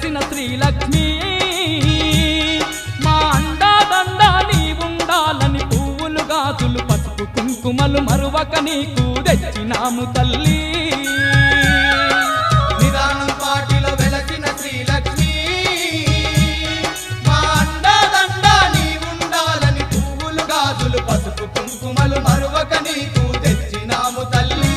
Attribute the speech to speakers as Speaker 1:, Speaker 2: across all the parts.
Speaker 1: వెలసిన శ్రీలక్ష్మి మా అండాదండ నీవుండాలని పువ్వులు గాజులు పసుపు కుంకుమలు మరువక నీకు తెచ్చినాము తల్లి
Speaker 2: నిదానం పాటిలో వెలసిన శ్రీలక్ష్మి మా అండాదండ నీవుండాలని పువ్వులు గాజులు పసుపు కుంకుమలు మరువక నీకు తెచ్చినాము తల్లి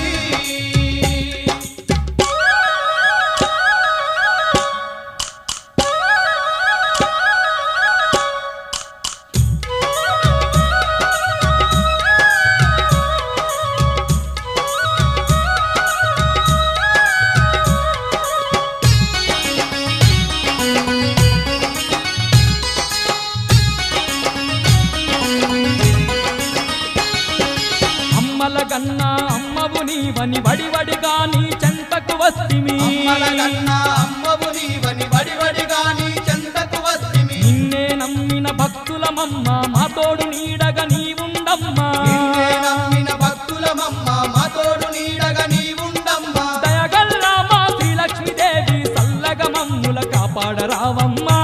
Speaker 1: అమ్మలగన్నా అమ్మవు నీవని వడివడిగా నీ చెంతకు వస్తిమి
Speaker 2: అమ్మలగన్నా అమ్మవు నీవని వడివడిగా నీ చెంతకు వస్తిమి
Speaker 1: నిన్నే నమ్మిన భక్తులమమ్మ మా తోడు నీడగా నీవుండమ్మా
Speaker 2: నిన్నే నమ్మిన భక్తులమమ్మ మా తోడు నీడగా నీవుండమ్మా
Speaker 1: దయగల్లా మా శ్రీలక్ష్మీదేవి సల్లగా మమ్ముల కాపాడరావమ్మా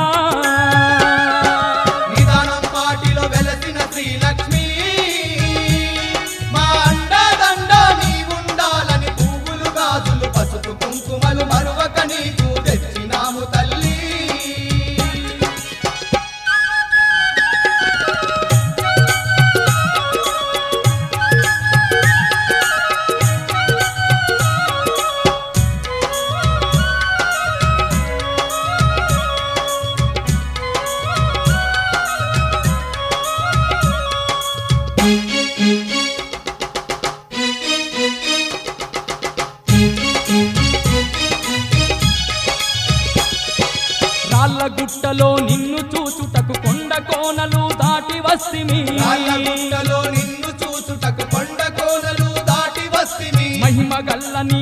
Speaker 2: నిదానం పాటిలో వెలసిన శ్రీలక్ష్మి మా అండాదండ నీవుండాలని పువ్వులు గాజులు పసుపు కుంకుమలు మరువక నీకు తెచ్చినాము తల్లి
Speaker 1: రాళ్ళ గుట్టలో నిన్ను చూచుటకు కొండ కోనలు దాటి వస్తిమి
Speaker 2: రాళ్ళగుట్టలో నిన్ను చూచుటకు కొండ కోనలు దాటి వస్తిమి
Speaker 1: మహిమ గల్ల నీ